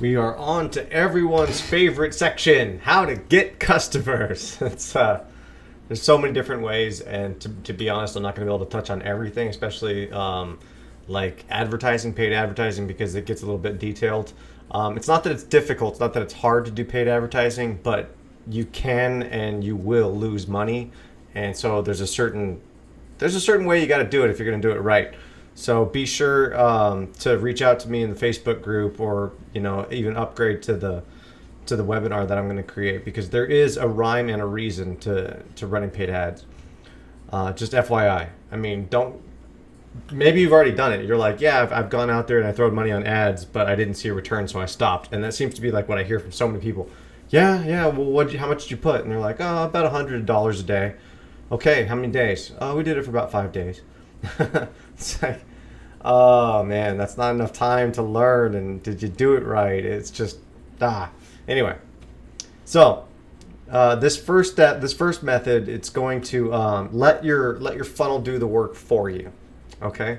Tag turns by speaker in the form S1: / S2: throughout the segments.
S1: We are on to everyone's favorite section, how to get customers. There's so many different ways, and to be honest, I'm not going to be able to touch on everything, especially like advertising, paid advertising, because it gets a little bit detailed. It's not that it's difficult, it's not that it's hard to do paid advertising, but you can and you will lose money, and so there's a certain way you got to do it if you're going to do it right. So be sure to reach out to me in the Facebook group, or even upgrade to the webinar that I'm going to create, because there is a rhyme and a reason to running paid ads. Just FYI. I mean, maybe you've already done it. You're like, yeah, I've gone out there and I throw money on ads, but I didn't see a return, so I stopped. And that seems to be like what I hear from so many people. Yeah. Well, how much did you put? And they're like, oh, about $100 a day. Okay, how many days? Oh, we did it for about 5 days. It's like, oh man, that's not enough time to learn. And did you do it right? It's just Anyway, so this first method, it's going to let your funnel do the work for you. Okay,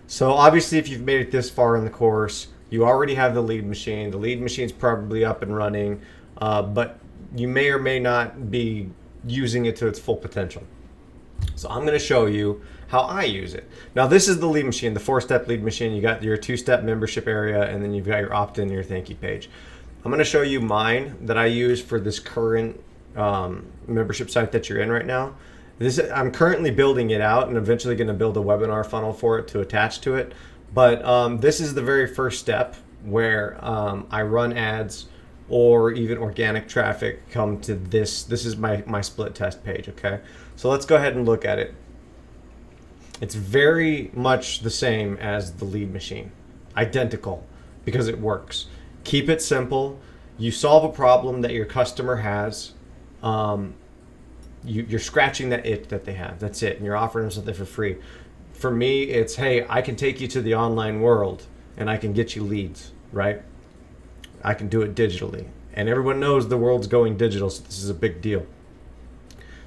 S1: so obviously, if you've made it this far in the course, you already have the lead machine. The lead machine's probably up and running, but you may or may not be using it to its full potential. So I'm going to show you how I use it. Now, this is the lead machine, the 4-step lead machine. You got your 2-step membership area, and then you've got your opt-in and your thank you page. I'm going to show you mine that I use for this current membership site that you're in right now. I'm currently building it out and eventually going to build a webinar funnel for it to attach to it. But this is the very first step where I run ads or even organic traffic come to this. This is my split test page, okay? So let's go ahead and look at it. It's very much the same as the lead machine. Identical, because it works. Keep it simple. You solve a problem that your customer has. You're scratching that itch that they have. That's it. And you're offering them something for free. For me, it's, hey, I can take you to the online world and I can get you leads, right? I can do it digitally. And everyone knows the world's going digital, so this is a big deal.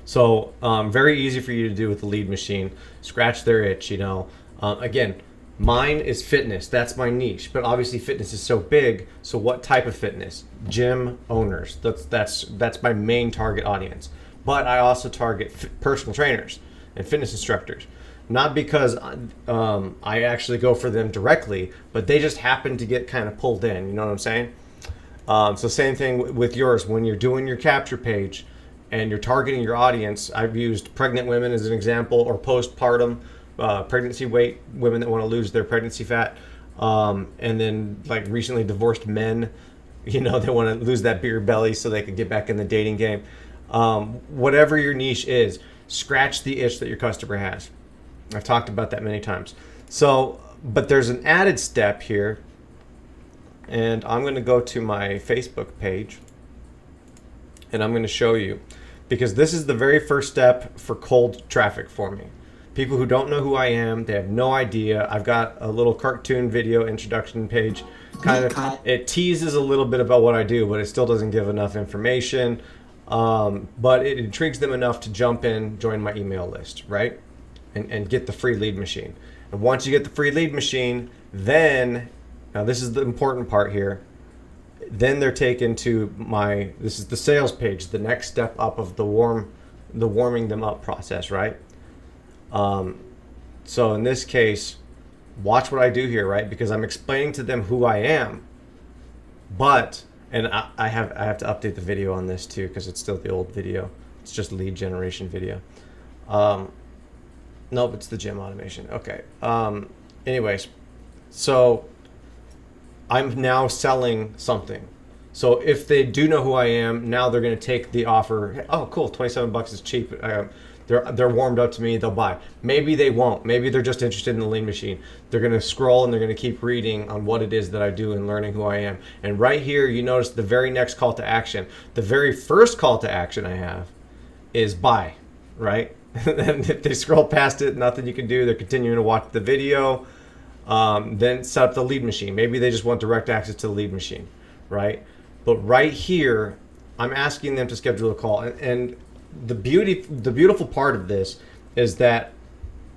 S1: So very easy for you to do with the lead machine. Scratch their itch, Again, mine is fitness. That's my niche. But obviously fitness is so big. So what type of fitness? Gym owners. That's my main target audience. But I also target personal trainers and fitness instructors. Not because I actually go for them directly, but they just happen to get kind of pulled in. You know what I'm saying? So same thing with yours. When you're doing your capture page and you're targeting your audience, I've used pregnant women as an example, or postpartum pregnancy weight, women that want to lose their pregnancy fat, and then like recently divorced men, they want to lose that beer belly so they can get back in the dating game. Whatever your niche is, scratch the itch that your customer has. I've talked about that many times. So, but there's an added step here, and I'm going to go to my Facebook page and I'm going to show you, because this is the very first step for cold traffic for me. People who don't know who I am, they have no idea. I've got a little cartoon video introduction page. It teases a little bit about what I do, but it still doesn't give enough information. But it intrigues them enough to jump in, join my email list, right? And get the free lead machine. And once you get the free lead machine, now this is the important part here, then they're taken to this is the sales page, the next step up of the warming them up process, right? So in this case, watch what I do here, right? Because I'm explaining to them who I am, and I have to update the video on this too, because it's still the old video. It's just lead generation video. Nope, it's the gym automation. Okay. Anyways, so I'm now selling something. So if they do know who I am, now they're going to take the offer. Oh, cool, $27 is cheap. They're warmed up to me, they'll buy. Maybe they won't. Maybe they're just interested in the lead machine. They're going to scroll and they're going to keep reading on what it is that I do and learning who I am. And right here, you notice the very next call to action. The very first call to action I have is buy, right? And if they scroll past it, nothing you can do. They're continuing to watch the video. Then set up the lead machine. Maybe they just want direct access to the lead machine, right? But right here, I'm asking them to schedule a call. And the beautiful part of this is that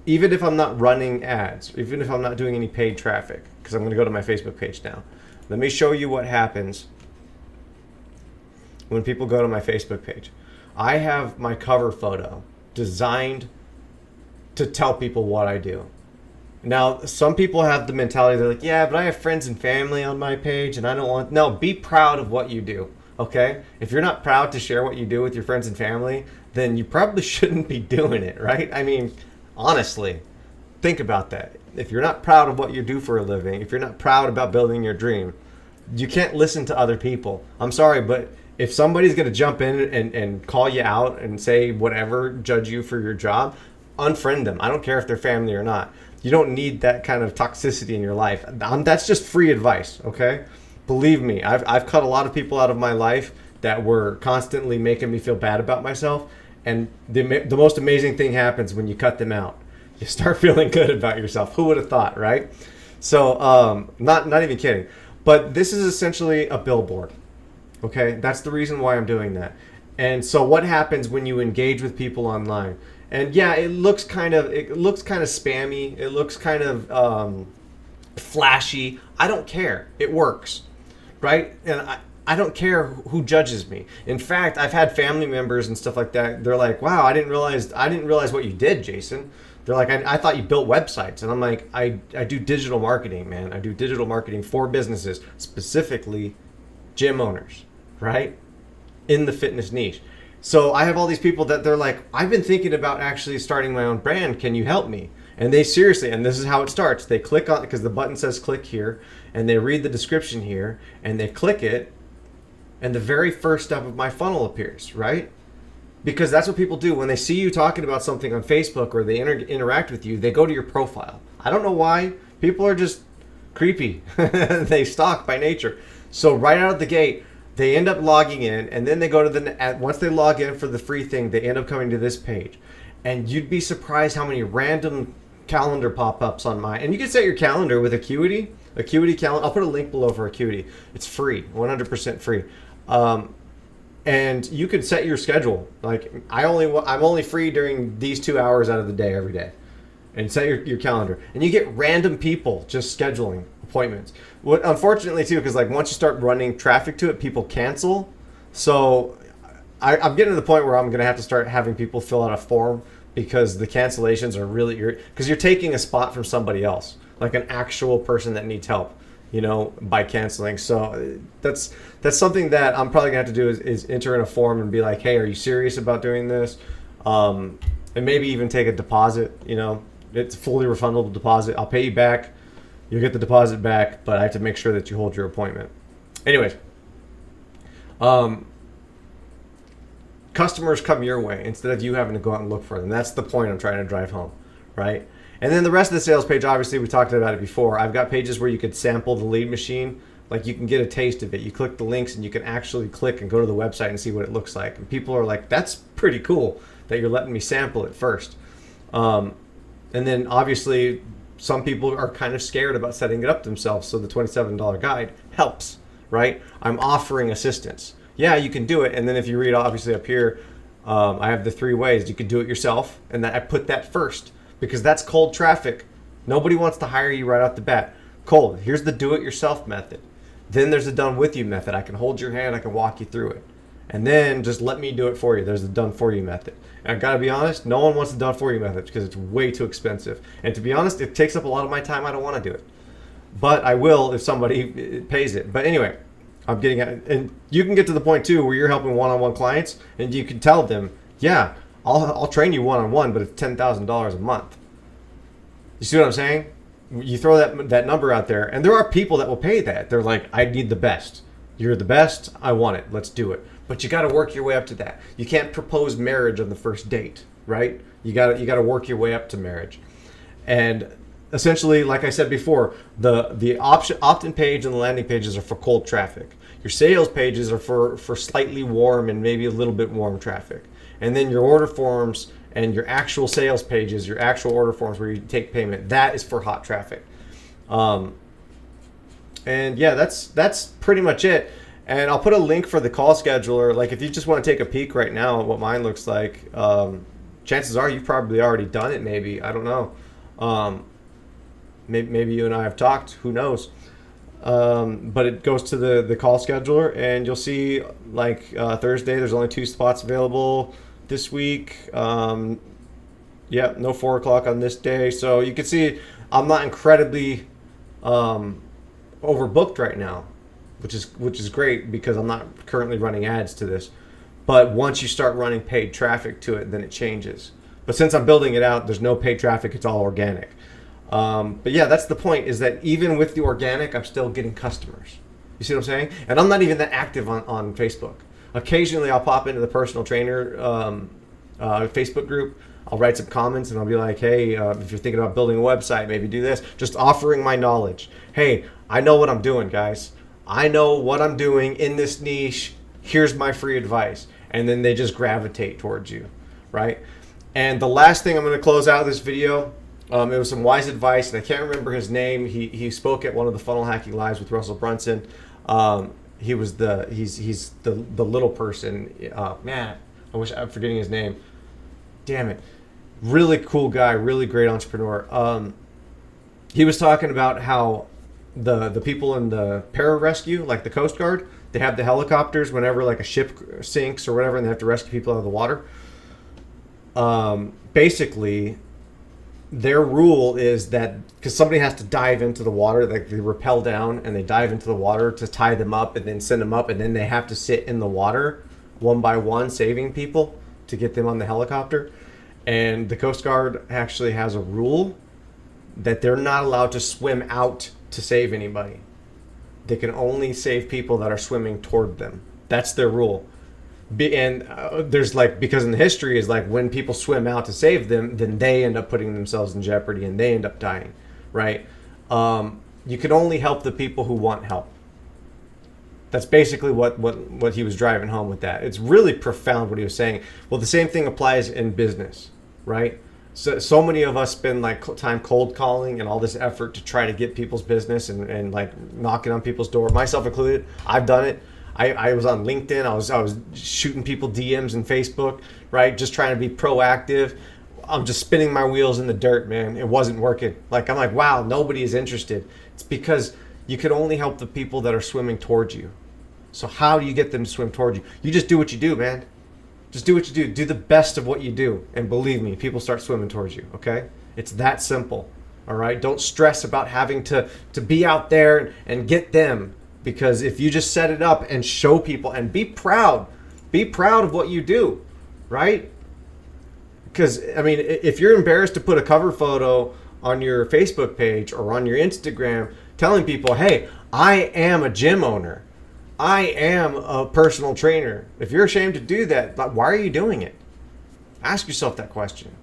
S1: even if I'm not running ads, even if I'm not doing any paid traffic, because I'm going to go to my Facebook page now, Let me show you what happens when people go to my Facebook page. I have my cover photo designed to tell people what I do. Now, some people have the mentality, they're like, yeah, but I have friends and family on my page and I don't want... No, be proud of what you do, okay? If you're not proud to share what you do with your friends and family, then you probably shouldn't be doing it, right? I mean, honestly, think about that. If you're not proud of what you do for a living, if you're not proud about building your dream, you can't listen to other people. I'm sorry, but if somebody's going to jump in and call you out and say whatever, judge you for your job, unfriend them. I don't care if they're family or not. You don't need that kind of toxicity in your life. That's just free advice, okay? Believe me, I've cut a lot of people out of my life that were constantly making me feel bad about myself. And the most amazing thing happens when you cut them out. You start feeling good about yourself. Who would have thought, right? So, not even kidding. But this is essentially a billboard. Okay, that's the reason why I'm doing that. And so what happens when you engage with people online? And yeah, it looks kind of spammy. It looks kind of flashy. I don't care. It works, right? And I don't care who judges me. In fact, I've had family members and stuff like that. They're like, "Wow, I didn't realize what you did, Jason." They're like, I thought you built websites. And I'm like, I do digital marketing, man. I do digital marketing for businesses, specifically gym owners, right? In the fitness niche. So I have all these people that they're like, I've been thinking about actually starting my own brand. Can you help me? And they seriously, and this is how it starts. They click on it because the button says click here, and they read the description here, and they click it, and the very first step of my funnel appears, right? Because that's what people do. When they see you talking about something on Facebook or they interact with you, they go to your profile. I don't know why. People are just creepy. They stalk by nature. So right out of the gate, they end up logging in, and then they go to once they log in for the free thing, they end up coming to this page. And you'd be surprised how many random calendar pop-ups on mine. And you can set your calendar with Acuity calendar. I'll put a link below for Acuity. It's free, 100% free. And you can set your schedule. Like I'm only free during these 2 hours out of the day every day. And set your calendar. And you get random people just scheduling appointments. What unfortunately too, because like once you start running traffic to it, people cancel. So I'm getting to the point where I'm going to have to start having people fill out a form because the cancellations are really because you're taking a spot from somebody else, like an actual person that needs help, by canceling. So that's something that I'm probably gonna have to do is enter in a form and be like, hey, are you serious about doing this? And maybe even take a deposit. It's a fully refundable deposit. I'll pay you back. You'll get the deposit back, but I have to make sure that you hold your appointment. Anyways, customers come your way instead of you having to go out and look for them. That's the point I'm trying to drive home, right? And then the rest of the sales page, obviously, we talked about it before. I've got pages where you could sample the lead machine. Like you can get a taste of it. You click the links and you can actually click and go to the website and see what it looks like. And people are like, that's pretty cool that you're letting me sample it first. And then obviously some people are kind of scared about setting it up themselves. So the $27 guide helps, right? I'm offering assistance. Yeah, you can do it. And then if you read obviously up here, I have the 3 ways. You could do it yourself. And I put that first because that's cold traffic. Nobody wants to hire you right off the bat. Cold. Here's the do it yourself method. Then there's the done with you method. I can hold your hand. I can walk you through it. And then just let me do it for you. There's the done for you method. And I gotta be honest, no one wants the done for you method because it's way too expensive. And to be honest, it takes up a lot of my time. I don't want to do it. But I will if somebody pays it. But anyway, I'm getting at it. And you can get to the point too where you're helping one-on-one clients and you can tell them, yeah, I'll train you one-on-one, but it's $10,000 a month. You see what I'm saying? You throw that number out there, and there are people that will pay that. They're like, I need the best. You're the best. I want it. Let's do it. But you got to work your way up to that. You can't propose marriage on the first date, right? You got to work your way up to marriage. And essentially, like I said before, the opt-in page and the landing pages are for cold traffic. Your sales pages are for slightly warm and maybe a little bit warm traffic. And then your order forms and your actual sales pages, your actual order forms where you take payment, that is for hot traffic. And yeah, that's pretty much it. And I'll put a link for the call scheduler. Like if you just want to take a peek right now at what mine looks like, chances are you've probably already done it. Maybe, I don't know. Maybe you and I have talked. Who knows? But it goes to the call scheduler, and you'll see like Thursday, there's only 2 spots available this week. Yeah, no 4 o'clock on this day. So you can see I'm not incredibly overbooked right now, which is great because I'm not currently running ads to this. But once you start running paid traffic to it, then it changes. But since I'm building it out, there's no paid traffic. It's all organic. But yeah, that's the point, is that even with the organic, I'm still getting customers. You see what I'm saying? And I'm not even that active on Facebook. Occasionally, I'll pop into the personal trainer Facebook group. I'll write some comments and I'll be like, hey, if you're thinking about building a website, maybe do this. Just offering my knowledge. Hey, I know what I'm doing, guys. I know what I'm doing in this niche. Here's my free advice. And then they just gravitate towards you, right? And the last thing I'm going to close out this video, it was some wise advice, and I can't remember his name. He spoke at one of the funnel hacking lives with Russell Brunson. He's the little person. Man, I'm forgetting his name. Damn it. Really cool guy, really great entrepreneur. He was talking about how the people in the pararescue, like the Coast Guard, they have the helicopters whenever like a ship sinks or whatever, and they have to rescue people out of the water. Basically, their rule is that because somebody has to dive into the water, like they rappel down and they dive into the water to tie them up and then send them up, and then they have to sit in the water one by one saving people to get them on the helicopter. And the Coast Guard actually has a rule that they're not allowed to swim out to save anybody. They can only save people that are swimming toward them. That's their rule. And there's like, because in the history is like when people swim out to save them, then they end up putting themselves in jeopardy and they end up dying, right? You can only help the people who want help. That's basically what he was driving home with that. It's really profound what he was saying. Well, the same thing applies in business, right? So many of us spend like time cold calling and all this effort to try to get people's business and like knocking on people's door, myself included. I've done it. I was on LinkedIn. I was shooting people DMs in Facebook, right? Just trying to be proactive. I'm just spinning my wheels in the dirt, man. It wasn't working. Like, I'm like, wow, nobody is interested. It's because you can only help the people that are swimming towards you. So how do you get them to swim towards you? You just do what you do, man. Just do what you do. Do the best of what you do. And believe me, people start swimming towards you, okay? It's that simple, all right? Don't stress about having to be out there and get them. Because if you just set it up and show people and be proud of what you do, right? Because, I mean, if you're embarrassed to put a cover photo on your Facebook page or on your Instagram telling people, hey, I am a gym owner. I am a personal trainer. If you're ashamed to do that, why are you doing it? Ask yourself that question.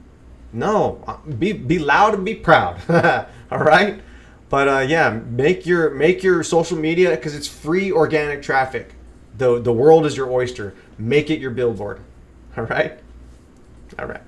S1: No, be loud and be proud. All right? But yeah, make your social media, because it's free organic traffic. The world is your oyster. Make it your billboard. All right? All right.